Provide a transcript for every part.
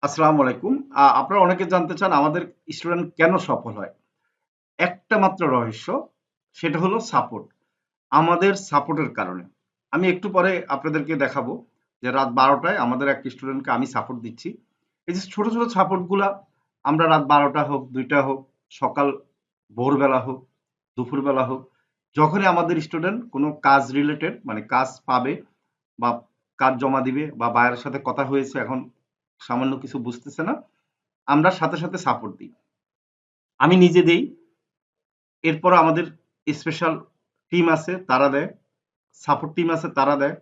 আসসালামু আলাইকুম। আপনারা অনেকে জানতে চান আমাদের স্টুডেন্ট কেন সফল হয়? একটা মাত্র রহস্য, সেটা হলো সাপোর্ট। আমাদের সাপোর্টের কারণে। আমি একটু পরে আপনাদেরকে দেখাবো যে রাত ১২ টায় আমাদের এক স্টুডেন্টকে আমি সাপোর্ট দিচ্ছি। এই যে ছোট, ছোট সাপোর্ট গুলা আমরা রাত ১২টা হোক, ২টা হোক, সকাল ভোরবেলা হোক, দুপুরবেলা হোক, যখনই আমাদের স্টুডেন্ট কোনো কাজ রিলেটেড মানে কাজ পাবে বা কাজ জমা দিবে বা বায়ারের সাথে কথা হয়েছে এখন সামান্য কিছু বুঝতেছে না, আমরা সাথে, সাথে সাপোর্ট দিই। আমি নিজে দেই। এরপর আমাদের স্পেশাল টিম আছে তারা দেয়। সাপোর্ট টিম আছে তারা দেয়।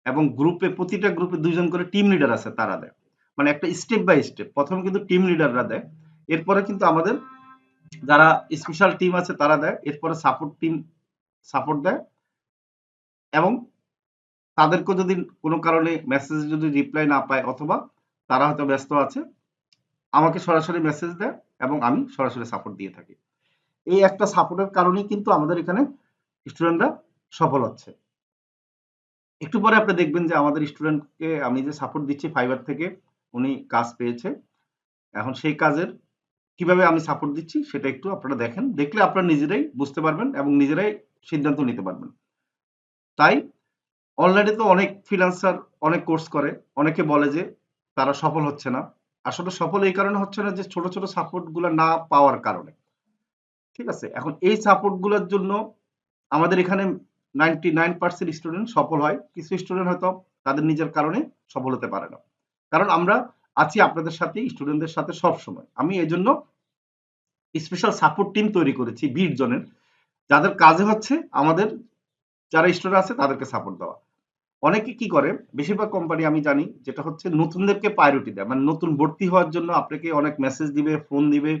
এবং গ্রুপে প্রতিটা গ্রুপে ২ জন করে টিম লিডার আছে তারা দেয়। মানে একটা স্টেপ বাই স্টেপ। ১ম কিন্তু টিম লিডাররা দেয়। এরপরে কিন্তু আমাদের যারা স্পেশাল টিম আছে তারা দেয়। এরপরে সাপোর্ট টিম সাপোর্ট দেয় এবং তাদেরকেও যদি কোনো কারণে মেসেজে যদি রিপ্লাই না পায় অথবা তারা হয়তো ব্যস্ত আছে, আমাকে সরাসরি মেসেজ দেয় এবং আমি সরাসরি সাপোর্ট দিয়ে থাকি। এই একটা সাপোর্টের কারণেই কিন্তু আমাদের এখানে স্টুডেন্টরা সফল হচ্ছে। একটু পরে আপনি দেখবেন যে আমাদের স্টুডেন্টকে আমি যে সাপোর্ট দিচ্ছি ফাইবার থেকে, উনি কাজ পেয়েছে। এখন সেই কাজের কিভাবে আমি সাপোর্ট দিচ্ছি সেটা একটু আপনারা দেখেন। দেখলে আপনারা নিজেরাই বুঝতে পারবেন এবং নিজেরাই সিদ্ধান্ত নিতে পারবেন। তাই অনলাইনে তো অনেক ফ্রিল্যান্সার অনেক কোর্স করে। অনেকে বলে যে তারা সফল হচ্ছে না। আসলে সফল এই কারণে হচ্ছে না যে ছোট, ছোট সাপোর্ট গুলা না পাওয়ার কারণে। ঠিক আছে? এখন এই সাপোর্ট গুলার জন্য আমাদের এখানে 99% স্টুডেন্ট সফল হয়। কিছু স্টুডেন্ট হয়তো তাদের নিজের কারণে সফল হতে পারে না। কারণ আমরা আছি আপনাদের সাথে, স্টুডেন্টদের সাথে সবসময়। আমি এজন্য স্পেশাল সাপোর্ট টিম তৈরি করেছি ২০ জনের। যাদের কাজে হচ্ছে আমাদের যারা স্টুডেন্ট আছে তাদেরকে সাপোর্ট দেওয়া। অনেকে কি করে, বেশিরভাগ কোম্পানি আমি জানি যেটা হচ্ছে নতুনদেরকে প্রায়োরিটি দেয়। মানে নতুন ভর্তি হওয়ার জন্য আপনাকে অনেক মেসেজ দিবে, ফোন দিবে,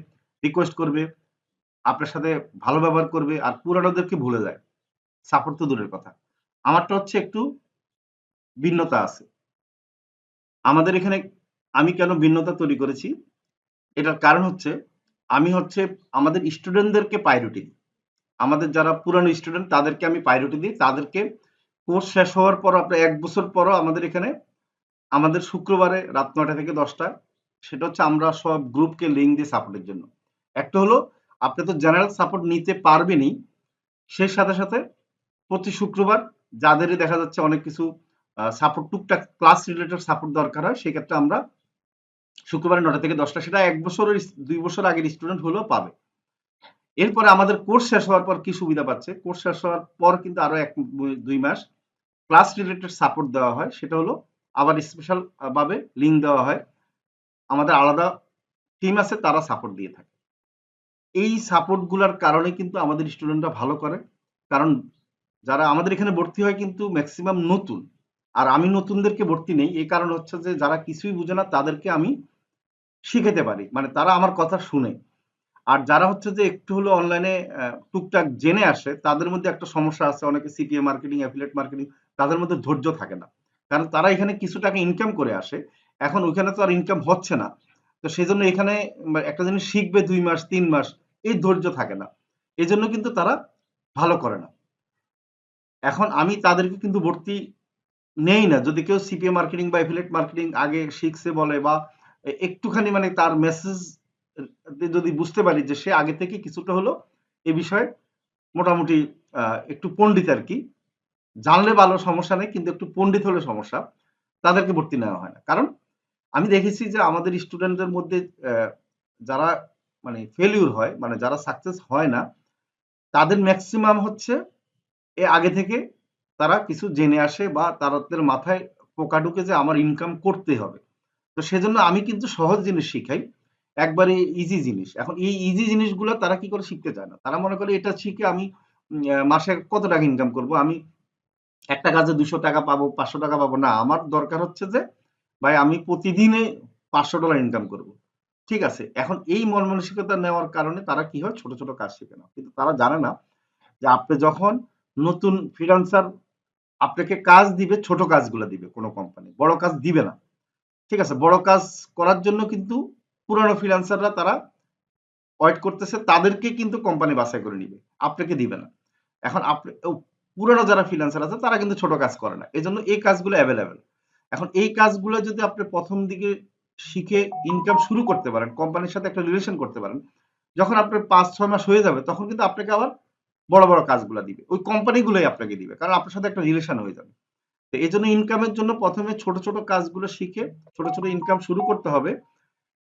রিকোয়েস্ট করবে, আপনার সাথে ভালো ব্যবহার করবে আর পুরানোদেরকে ভুলে যায়। সাপোর্ট তো দূরের কথা। আমারটা হচ্ছে একটু ভিন্নতা আছে। আমাদের এখানে আমি কেন ভিন্নতা তৈরি করেছি? এটার কারণ হচ্ছে আমি হচ্ছে আমাদের স্টুডেন্টদেরকে প্রায়োরিটি দিই। আমাদের যারা পুরানো স্টুডেন্ট তাদেরকে আমি প্রায়োরিটি দিই। তাদেরকে কোর্স শেষ হওয়ার পরও আপনার ১ বছর পরও আমাদের এখানে আমাদের শুক্রবারে রাত ৯টা থেকে ১০টা সেটা হচ্ছে আমরা সব গ্রুপকে লিংক দিই সাপোর্টের জন্য। একটা হলো আপনি তো জেনারেল সাপোর্ট নিতে পারবেনই। সেই সাথে, সাথে প্রতি শুক্রবার যাদেরই দেখা যাচ্ছে অনেক কিছু সাপোর্ট টুকটাক ক্লাস রিলেটেড সাপোর্ট দরকার হয় সেক্ষেত্রে আমরা শুক্রবার ৯টা থেকে ১০টা সেটা ১ বছরের ২ বছর আগের স্টুডেন্ট হলেও পাবে। এরপরে আমাদের কোর্স শেষ হওয়ার পর কি সুবিধা পাচ্ছে? কোর্স শেষ হওয়ার পর কিন্তু আরো ২ মাস ক্লাস রিলেটেড সাপোর্ট দেওয়া হয়। সেটা হলো আবার স্পেশাল ভাবে লিংক দেওয়া হয়। আমাদের আলাদা টিম আছে তারা সাপোর্ট দিয়ে থাকে। এই সাপোর্ট গুলার কারণে কিন্তু আমাদের স্টুডেন্টরা ভালো করে। কারণ যারা আমাদের এখানে ভর্তি হয় কিন্তু মেক্সিমাম নতুন। আর আমি নতুনদেরকে ভর্তি নেই। এই কারণ হচ্ছে যে যারা কিছুই বুঝে না তাদেরকে আমি শিখাতে পারি। মানে তারা আমার কথা শুনে। আর যারা হচ্ছে যে একটু হলেও অনলাইনে টুকটাক জেনে আসে তাদের মধ্যে একটা সমস্যা আছে। অনেকে সিপিএ মার্কেটিং, এফিলিয়েট মার্কেটিং তাদের মধ্যে ধৈর্য থাকে না। কারণ তারা এখানে কিছু টাকা ইনকাম করে আসে। এখন ওইখানে তো আর ইনকাম হচ্ছে না। তো সেজন্য এখানে একটা জিনিস শিখবে ২ মাস ৩ মাস এই ধৈর্য থাকে না। এজন্য কিন্তু তারা ভালো করে না। এখন আমি তাদেরকে কিন্তু ভর্তি নেই না। যদি কেউ সিপিএ মার্কেটিং বা এফিলিয়েট মার্কেটিং আগে শিখছে বলে বা একটুখানি মানে তার মেসেজ যদি বুঝতে পারি যে সে আগে থেকে কিছুটা হলেও এ বিষয়ে মোটামুটি একটু পণ্ডিত আরকি। জানলে ভালো সমস্যা নেই কিন্তু একটু পণ্ডিত হলে সমস্যা। তাদেরকে ভর্তি নেওয়া হয় না। কারণ আমি দেখেছি যে আমাদের স্টুডেন্টদের মধ্যে যারা মানে ফেইলিউর হয় মানে যারা সাকসেস হয় না তাদের মেক্সিমাম হচ্ছে আগে থেকে তারা কিছু জেনে আসে বা তাদের মাথায় পোকা ঢুকে যে আমার ইনকাম করতে হবে। তো সেজন্য আমি কিন্তু সহজ জিনিস শিখাই। একবারে ইজি জিনিস। এখন এই ইজি জিনিসগুলো তারা কি করে শিখতে চায় না। তারা মনে করে এটা শিখে আমি মাসে কত টাকা ইনকাম করব। আমি একটা কাজে ৳২০০ পাবো, ৳৫০০ পাবো। না, আমার দরকার হচ্ছে যে ভাই আমি প্রতিদিনে $৫০০ ইনকাম করব। ঠিক আছে? এখন এই মন মানসিকতা নেওয়ার কারণে তারা কি হয় ছোট, ছোট কাজ শিখে না। কিন্তু তারা জানে না যে আপনি যখন নতুন ফ্রিল্যান্সার আপনাকে কাজ দিবে, ছোট কাজগুলা দিবে কোন কোম্পানি। বড় কাজ দিবে না। ঠিক আছে? বড় কাজ করার জন্য কিন্তু পুরানো ফ্রিল্যান্সাররা তারা ওয়েট করতেছে। তাদেরকে কিন্তু কোম্পানি বাছাই করে নিবে। আপনাকে দিবে না। এখন আপনি পুরানো যারা ফ্রিল্যান্সার আছে তারা কিন্তু ছোট কাজ করে না। এজন্য এই কাজগুলো এভেইলেবল। এখন এই কাজগুলো যদি আপনি ১ম দিকে শিখে ইনকাম শুরু করতে পারেন, কোম্পানির সাথে একটা রিলেশন করতে পারেন, যখন আপনার 5-6 মাস হয়ে যাবে তখন কিন্তু আপনাকে আবার বড় বড় কাজগুলো দিবে, ওই কোম্পানিগুলোই আপনাকে দিবে, কারণ আপনার সাথে একটা রিলেশন হয়ে যাবে। তো এই জন্য ইনকামের জন্য প্রথমে ছোট ছোট কাজগুলো শিখে ছোট ছোট ইনকাম শুরু করতে হবে।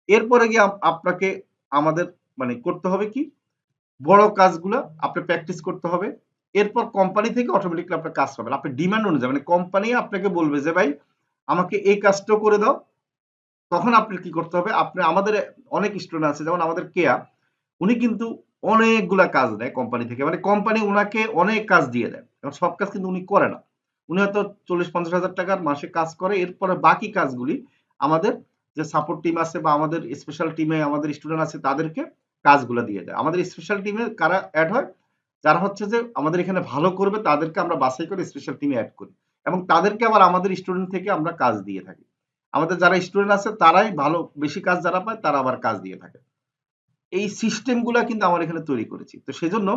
এরপরে গিয়ে আপনাকে আমাদের মানে করতে হবে কি, বড় কাজগুলো আপনি প্র্যাকটিস করতে হবে। এরপর কোম্পানি থেকে অটোমেটিকলি আপনার কাজ পাবেন, আপনি ডিমান্ড অনুযায়ী, মানে কোম্পানি আপনাকে বলবে যে ভাই আমাকে এই কাজটাও করে দাও, তখন আপনি কি করতে হবে, আপনি আমাদের অনেক স্টুডেন্ট আছে, যেমন আমাদের কেয়া, উনি কিন্তু অনেকগুলা কাজ দেয় কোম্পানি থেকে, মানে কোম্পানি উনাকে অনেক কাজ দিয়ে দেয়, এবং সব কাজ কিন্তু উনি করে না। উনি হয়তো 40-50 হাজার টাকার মাসে কাজ করে, এরপরে বাকি কাজগুলি আমাদের যে সাপোর্ট টিম আছে বা আমাদের স্পেশাল টিমে আমাদের স্টুডেন্ট আছে তাদেরকে কাজগুলো দিয়ে দেয়। আমাদের স্পেশাল টিমে কারা অ্যাড হয়, যারা হচ্ছে যে আমাদের এখানে ভালো করবে তাদেরকে আমরা বাছাই করে স্পেশাল টিমে অ্যাড করি, এবং তাদেরকে আবার আমাদের স্টুডেন্ট থেকে আমরা কাজ দিয়ে থাকি। আমাদের যারা স্টুডেন্ট আছে তারাই ভালো, বেশি কাজ যারা পায় তারা আবার কাজ দিয়ে থাকে। এই সিস্টেমগুলা কিন্তু আমার এখানে তৈরি করেছি। তো সেজন্য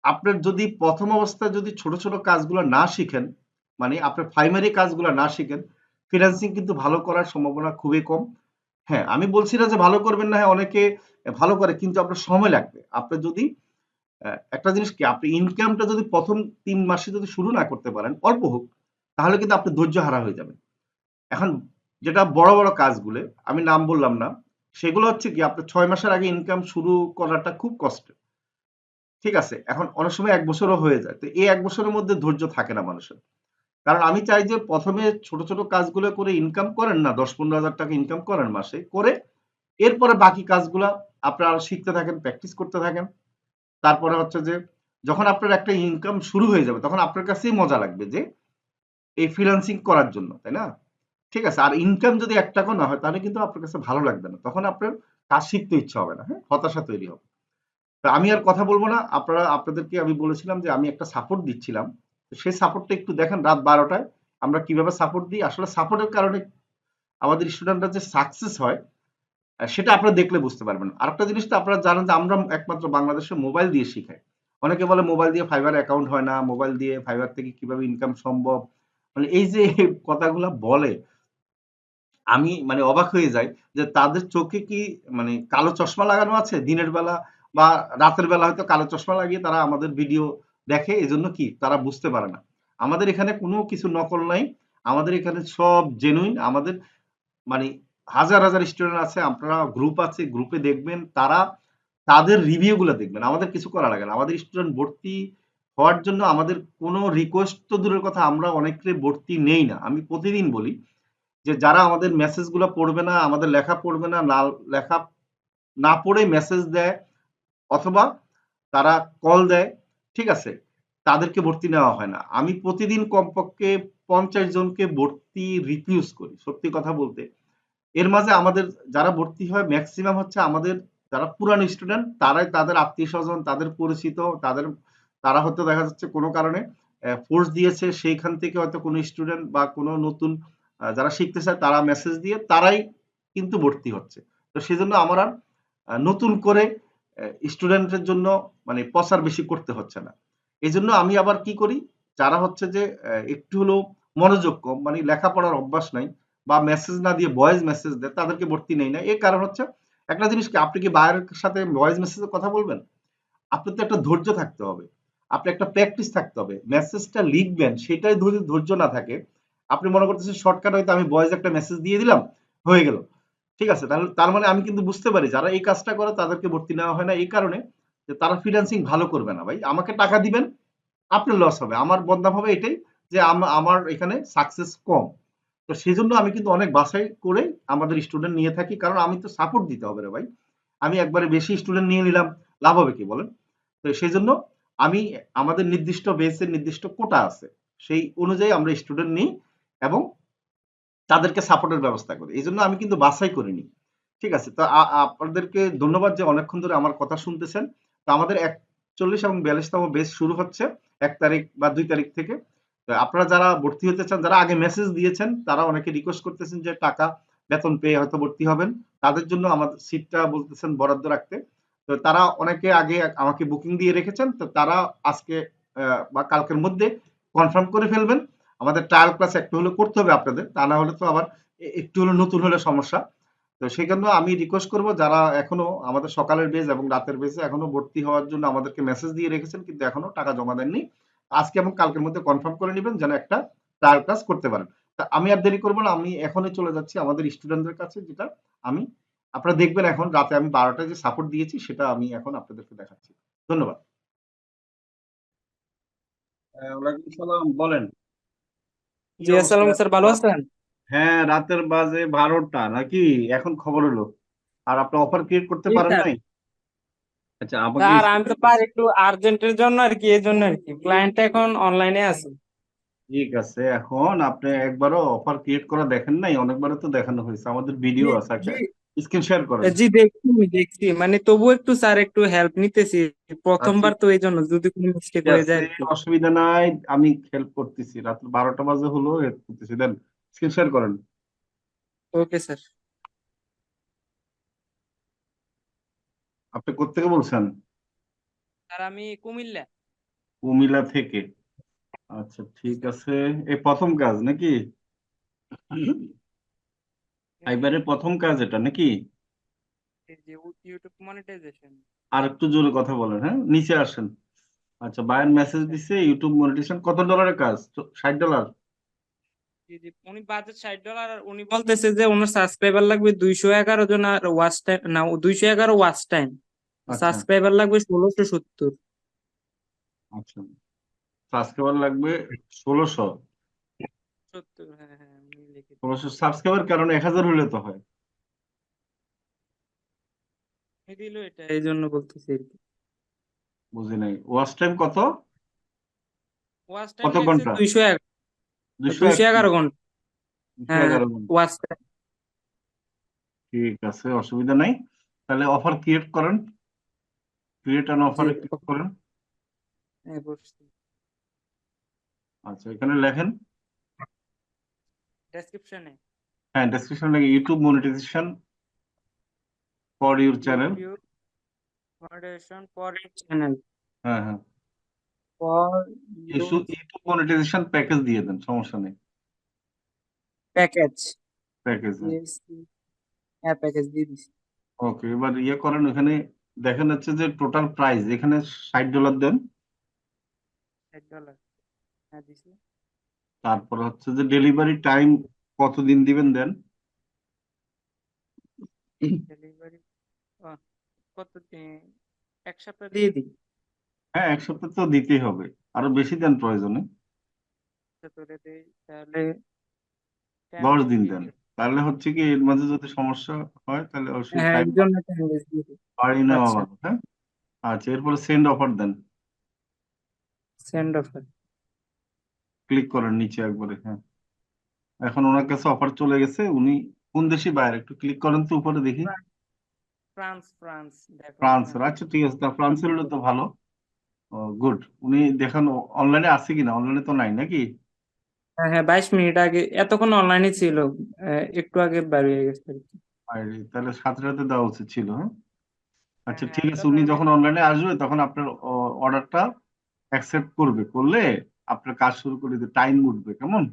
আপনার যদি প্রথম অবস্থায় যদি ছোট ছোট কাজগুলো না শিখেন, মানে আপনার প্রাইমারি কাজগুলো না শিখেন, ফ্রিল্যান্সিং কিন্তু ভালো করার সম্ভাবনা খুবই কম। হ্যাঁ, আমি বলছি না যে ভালো করবেন না, হ্যাঁ অনেকে ভালো করে, কিন্তু আপনার সময় লাগবে। আপনি যদি একটা জিনিস কি, আপনি ইনকামটা যদি প্রথম 3 মাসে যদি শুরু না করতে পারেন, অল্প হোক, তাহলে কিন্তু আপনি ধৈর্য হারা হয়ে যাবেন। এখন যেটা বড় বড় কাজগুলো আমি নাম বললাম না, সেগুলো হচ্ছে কি আপনার 6 মাসের আগে ইনকাম শুরু করাটা খুব কষ্টের। ঠিক আছে? এখন অনেক সময় 1 বছরও হয়ে যায়। তো এই 1 বছরের মধ্যে ধৈর্য থাকে না মানুষের। কারণ আমি চাই যে প্রথমে ছোট ছোট কাজগুলো করে ইনকাম করেন না, 10-15 হাজার টাকা ইনকাম করেন মাসে, করে এরপরে বাকি কাজগুলা আপনারা শিখতে থাকেন, প্র্যাকটিস করতে থাকেন। তারপরে হচ্ছে যে যখন আপনার একটা ইনকাম শুরু হয়ে যাবে তখন আপনার কাছেই মজা লাগবে যে এই ফ্রিল্যান্সিং করার জন্য, তাই না? ঠিক আছে? আর ইনকাম যদি 1 টাকাও না হয় তাহলে কিন্তু আপনার কাছে ভালো লাগবে না। তখন আপনার কাজ শিখতে ইচ্ছা হবে না। হ্যাঁ? হতাশা তৈরি হবে। তো আমি আর কথা বলব না। আপনাদেরকে আমি বলেছিলাম যে আমি একটা সাপোর্ট দিচ্ছিলাম। তো সেই সাপোর্টটা একটু দেখেন রাত 12 টায় আমরা কিভাবে সাপোর্ট দিই। আসলে সাপোর্টের কারণে আমাদের স্টুডেন্টরা যে সাকসেস হয় সেটা আপনারা দেখলে বুঝতে পারবেন। আরেকটা জিনিস তো আপনারা জানেন যে আমরা একমাত্র বাংলাদেশে মোবাইল দিয়ে শিখাই। অনেকে বলে মোবাইল দিয়ে ফাইবার অ্যাকাউন্ট হয় না, মোবাইল দিয়ে ফাইবার থেকে কিভাবে ইনকাম সম্ভব। মানে এই যে কথাগুলা বলে, আমি মানে অবাক হয়ে যাই যে তাদের চোখে কি মানে কালো চশমা লাগানো আছে দিনের বেলা, বা রাতের বেলা হয়তো কালো চশমা লাগিয়ে তারা আমাদের ভিডিও দেখে, এজন্য কি তারা বুঝতে পারে না। আমাদের এখানে কোনো কিছু নকল নাই, আমাদের এখানে সব জেনুইন। আমাদের মানে হাজার হাজার স্টুডেন্ট আছে, আপনারা গ্রুপ আছে, গ্রুপে দেখবেন, তারা তাদের রিভিউ গুলো দেখবেন, আমাদের কিছু করা লাগে না। আমাদের স্টুডেন্ট ভর্তি হওয়ার জন্য আমাদের কোনো রিকোয়েস্ট তো দূরের কথা, আমরা অনেকে ভর্তি নেই না। আমি প্রতিদিন বলি যে যারা আমাদের মেসেজ গুলো পড়বে না, আমাদের লেখা পড়বে না, না লেখা না পড়ে মেসেজ দেয় অথবা তারা কল দেয়, ঠিক আছে, তাদেরকে ভর্তি নেওয়া হয় না। আমি প্রতিদিন কমপক্ষে 50 জনকে ভর্তি রিফিউজ করি, সত্যি কথা বলতে। এর মাঝে আমাদের যারা ভর্তি হয় ম্যাক্সিমাম হচ্ছে আমাদের যারা পুরানো স্টুডেন্ট, তারাই তাদের আত্মীয় স্বজন, তাদের পরিচিত, তারা হয়তো দেখা যাচ্ছে কোনো কারণে ফোর্স দিয়েছে, সেইখান থেকে হয়তো কোনো স্টুডেন্ট বা কোনো নতুন যারা শিখতে চায় তারা মেসেজ দিয়ে তারাই কিন্তু ভর্তি হচ্ছে। তো সেজন্য আমার আর নতুন করে স্টুডেন্টের জন্য মানে প্রচার বেশি করতে হচ্ছে না। এজন্য আমি আবার কি করি, যারা হচ্ছে যে একটু হলেও মনোযোগ কম, মানে লেখাপড়ার অভ্যাস নাই বা মেসেজ না দিয়ে ভয়েস মেসেজ দেয়, তাদেরকে ভর্তি নেই না। এর কারণ হচ্ছে একটা জিনিস কি, আপনি কি বাইরের সাথে ভয়েস মেসেজে কথা বলবেন? আপনার তো একটা ধৈর্য থাকতে হবে। আপনার একটা প্র্যাকটিস থাকতে হবে। মেসেজটা লিখবেন সেটাই যদি ধৈর্য না থাকে, আপনি মনে করতেছেন শর্টকাট হয়তো আমি ভয়েস একটা মেসেজ দিয়ে দিলাম, হয়ে গেল। ঠিক আছে? তাহলে তার মানে আমি কিন্তু বুঝতে পারি যারা এই কাজটা করে তাদেরকে ভর্তি নেওয়া হয় না এই কারণে যে তারা ফ্রিল্যান্সিং ভালো করবে না ভাই। আমাকে টাকা দিবেন, আপনার লস হবে। আমার বদনাম হবে এটাই যে আমার এখানে সাকসেস কম। তো সেজন্য আমি কিন্তু অনেক বাছাই করে আমাদের স্টুডেন্ট নিয়ে থাকি। কারণ আমি তো সাপোর্ট দিতে হবে রে ভাই। আমি একবারে বেশি স্টুডেন্ট নিয়ে নিলাম, লাভ হবে কি বলেন? তো সেজন্য আমি আমাদের নির্দিষ্ট বেসের নির্দিষ্ট কোটা আছে। সেই অনুযায়ী আমরা স্টুডেন্ট নিই এবং তাদেরকে সাপোর্টের ব্যবস্থা করি। এজন্য আমি কিন্তু বাছাই করিনি। ঠিক আছে? তো আপনাদেরকে ধন্যবাদ যে অনেকক্ষণ ধরে আমার কথা শুনতেছেন। তো আমাদের 41 এবং 42 তম বেচ শুরু হচ্ছে 1 তারিখ বা 2 তারিখ থেকে। তো আপনারা যারা ভর্তি হতে চান, যারা আগে মেসেজ দিয়েছেন, তারা অনেকে রিকোয়েস্ট করতেছেন যে টাকা বেতন পেয়ে হয়তো ভর্তি হবেন। তাদের জন্য আমাদের সিটটা বলতেছেন বরাদ্দ রাখতে। তো তারা অনেকে আগে আমাকে বুকিং দিয়ে রেখেছেন। তো তারা আজকে বা কালকের মধ্যে কনফার্ম করে ফেলবেন। আমাদের ট্রায়াল ক্লাস একটু হলেও করতে হবে আপনাদের। তা না হলে তো আবার একটু হলে নতুন হলে সমস্যা। তো সেই জন্য আমি রিকোয়েস্ট করব, যারা এখনো আমাদের সকালের বেজ এবং রাতের বেজে এখনো ভর্তি হওয়ার জন্য আমাদেরকে মেসেজ দিয়ে রেখেছেন কিন্তু এখনো টাকা জমা দেননি, আজকে এবং কালকের মধ্যে কনফার্ম করে নেবেন যেন একটা ট্রায়াল ক্লাস করতে পারেন। তা আমি আর দেরি করবো না, আমি এখনই চলে যাচ্ছি আমাদের স্টুডেন্টদের কাছে, যেটা আমি, আপনারা দেখবেন এখন রাতে আমি 12টায় যে সাপোর্ট দিয়েছি সেটা আমি এখন আপনাদেরকে দেখাচ্ছি। ধন্যবাদ। ওয়ালাইকুম সালাম, বলেন কি জি অবস্থা? আসসালাম স্যার, ভালো আছেন? হ্যাঁ, রাতের বাজে 12টা নাকি? এখন খবর হলো। আর আপনি অফার ক্রিয়েট করতে জি পারেন স্যার। নাই? আচ্ছা, আমাকে স্যার আমি তো পারি একটু আর্জেন্টের জন্য আর কি, এই জন্য আর কি ক্লায়েন্ট এখন অনলাইনে আছে। ঠিক আছে, এখন আপনি একবারও অফার ক্রিয়েট করা দেখেন নাই? অনেকবারও তো দেখানো হয়েছে, আমাদের জি ভিডিও আছে, একটা জি স্ক্রিন শেয়ার করেন। জি, দেখছি দেখছি, মানে তবু একটু স্যার একটু হেল্প নিতেছি, আচ্ছা, প্রথমবার তো এই জন্য যদি কোনো মিস্টেক ঠিক হয়ে যায় আছে, আর কি। অসুবিধা নাই, আমি হেল্প করতেছি, রাত 12টা বাজে হলো হেল্প করতেছি, দেন স্ক্রিন শেয়ার করেন। Okay sir. আপনি কোত্থেকে বলছেন? স্যার আমি কুমিল্লা। কুমিল্লা থেকে? আচ্ছা, ঠিক আছে। এই প্রথম কাজ নাকি? ফাইবারের প্রথম কাজ এটা নাকি? এই যে ইউটিউব মনিটাইজেশন। আর একটু জোরে কথা বলেন, হ্যাঁ, নিচে আসেন। আচ্ছা, বায়ার মেসেজ আচ্ছা। দিছে ইউটিউব মনিটাইজেশন, কত ডলারের কাজ? $60? জি জি, উনি বাজেট $60, আর উনি বলতেছে যে ওনার সাবস্ক্রাইবার লাগবে 211 জন, আর ওয়াচ টাইম না, 211 ওয়াচ টাইম, আচ্ছা, সাবস্ক্রাইবার লাগবে 1670। আচ্ছা, সাবস্ক্রাইবার লাগবে 1600। 70, হ্যাঁ হ্যাঁ আমি লিখে দিই। 1600 সাবস্ক্রাইবার, কারণ 1000 হলে তো হয়। দিল এটা, এই জন্য বলতেছি আর কি। বুঝি নাই, ওয়াচ টাইম কত? ওয়াচ টাইম কত লেখছে ঘন্টা? 211। 201 211 ঘন্টা। দুশো হ্যাঁ, এগারো ঘন্টা ওয়াচ টাইম। ঠিক আছে, অসুবিধা নাই। তাহলে অফার ক্রিয়েট করেন, ক্রিয়েট অ্যান জি, অফারে ক্লিক করেন। হ্যাঁ বসছি। আচ্ছা, এখানে লেখেন, ডেসক্রিপশনে হ্যাঁ, ডেসক্রিপশন লাগে YouTube monetization for your channel. YouTube monetization for channel, হ্যাঁ, হ্যাঁ, for your YouTube monetization package দিয়ে দেন, সমস্যা নেই। প্যাকেজ। প্যাকেজ, হ্যাঁ। হ্যাঁ প্যাকেজ দিয়ে দিছি। ওকে, এবার ইয়ে করেন, ওখানে দেখেন হচ্ছে যে টোটাল প্রাইস এখানে $60 দেন। $60, হ্যাঁ দিছি। তারপর হচ্ছে যে ডেলিভারি টাইম কতদিন দিবেন দেন। ডেলিভারি কত এক সপ্তাহ দিয়ে দিই। হ্যাঁ, 1 সপ্তাহ তো দিতেই হবে, আরো বেশি দেন প্রয়োজনে। করে দেই তাহলে 10 days 10 দিন দিয়ে দেন, দিই। তাহলে হচ্ছে কি এর মাঝে যদি সমস্যা হয় তাহলে অবশ্যই হ্যাঁ টাইম এর জন্য 10 days দিয়ে দিই। বাড়িয়ে নেওয়া আচ্ছা, ভালো, হ্যাঁ। আচ্ছা, এরপরে সেন্ড অফার দেন, সেন্ড অফার। ক্লিক করেন নিচে একবারে, হ্যাঁ। এখন ওনার কাছে অফার চলে গেছে, উনি কোন দেশি বাইরে, একটু ক্লিক করেন তো উপরে দেখি। ফ্রান্স ফ্রান্স দেখো ফ্রান্সের? এখানে। আচ্ছা, ঠিক আছে, তা ফ্রান্সের হলে তো ভালো। গুড। উনি দেখান অনলাইনে আছে কিনা, অনলাইনে তো নাই নাকি? হ্যাঁ হ্যাঁ, 22 মিনিট আগে, এতক্ষণ অনলাইনে ছিল, একটু আগে বের হয়ে গেছে আর কি। আরে, তাহলে সাথে সাথে দেওয়া উচিত ছিল, হ্যাঁ। হ্যাঁ আচ্ছা, হ্যাঁ, ঠিক আমি তো আছে, উনি আপনাকে যখন অনলাইনে আসবে তখন আপনার অর্ডারটা অ্যাকসেপ্ট করবে, করলে আপনার কাজ শুরু করে দিবে, টাইম উঠবে কেমন,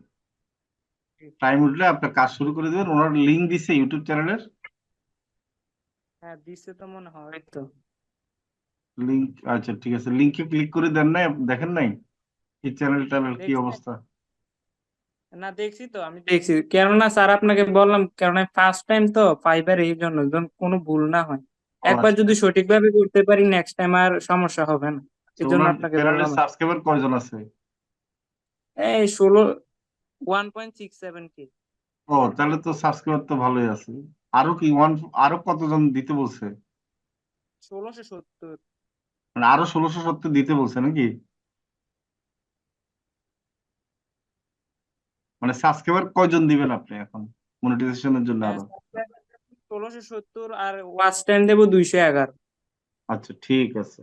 টাইম উঠলে আপনার কাজ শুরু করে দেবেন। ওনার লিঙ্ক দিছে ইউটিউব চ্যানেলের হ্যাঁ দিছে তো মনে হয় তো। লিঙ্ক। আচ্ছা, ঠিক আছে, লিঙ্কে ক্লিক করে দেন নাই, দেখেন নাই এই চ্যানেল ট্যানেল কি দেখছি অবস্থা? না, দেখছি তো, আমি দেখছি, কেননা স্যার আপনাকে বললাম, কেননা ফার্স্ট টাইম তো ফাইবার, এই জন্য যেন কোনো ভুল না হয়। ও একবার আচ্ছা, যদি সঠিকভাবে করতে পারি নেক্সট টাইম আর সমস্যা হবে না। আচ্ছা, এই জন্য ওনার আপনাকে চ্যানেলের বললাম আর কি। সাবস্ক্রাইবার কয়জন আছে? এই 1.67K। ও, তাহলে তো সাবস্ক্রাইবার তো ভালোই আছে। আরো কি আরো কতজন দিতে বলছে? 1670। মানে আরো 1670 দিতে বলছে নাকি? মানে সাবস্ক্রাইবার কয়জন দিবেন আপনি এখন মনিটাইজেশনের জন্য হ্যাঁ আরো? 1670, আর ওয়াচ টাইম দেবো 211। আচ্ছা, ঠিক আছে,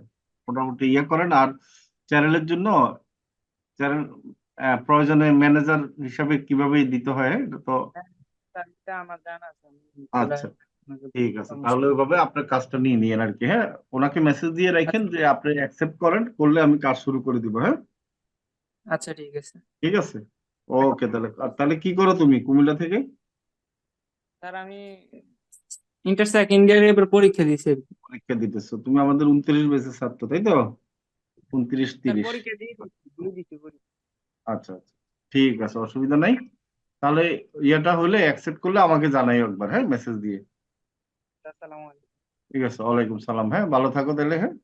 মোটামুটি ইয়ে করেন। আর চ্যানেলের জন্য চ্যানেল প্রয়োজনে ম্যানেজার হিসাবে কিভাবে দিতে হয় এটা তো। হ্যাঁ, এটা আমার জানা আছে, আমি বলে আচ্ছা, আপনাকে ঠিক বলবো, আছে, সমস্যা তাহলে নেই। ওইভাবে আপনার কাজটা নিয়ে নিয়েন আর কি, হ্যাঁ। ওনাকে মেসেজ দিয়ে রাখেন আচ্ছা যে আপনি অ্যাকসেপ্ট করেন, করলে আমি কাজ শুরু করে দিব, হ্যাঁ। আচ্ছা, ঠিক আছে। ঠিক আছে, ওকে, তাহলে তাহলে কি করো তুমি কুমিল্লা থেকে? স্যার আমি ইন্টার সেকেন্ড ইয়ারে এবার পরীক্ষা দিয়েছি। পরীক্ষা দিতেছো তুমি? আমাদের 29 ব্যাচের ছাত্র, তাই তো? 29 স্যার 30। পরীক্ষা দিয়ে দিছি পরীক্ষা। আচ্ছা আচ্ছা, ঠিক আছে, অসুবিধা নাই। তাহলে ইয়েটা হলে অ্যাকসেপ্ট করলে আমাকে জানাই একবার, হ্যাঁ, মেসেজ দিয়ে। আসসালামু আলাইকুম। ঠিক আছে, ওয়ালাইকুম সালাম। হ্যাঁ, ভালো থাকো তাহলে। হ্যাঁ,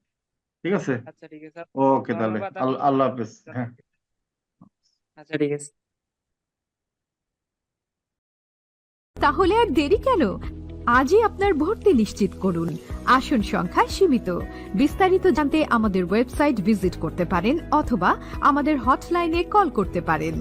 ঠিক আছে। আচ্ছা ঠিক আছে স্যার, ওকে, তাহলে ধন্যবাদ আল্লাহ হাফেজ। হ্যাঁ। আচ্ছা ঠিক আছে। তাহলে আর দেরি কেন? আজই আপনার ভর্তি নিশ্চিত করুন। আসন সংখ্যা সীমিত। বিস্তারিত জানতে আমাদের ওয়েবসাইট ভিজিট করতে পারেন অথবা আমাদের হটলাইনে কল করতে পারেন।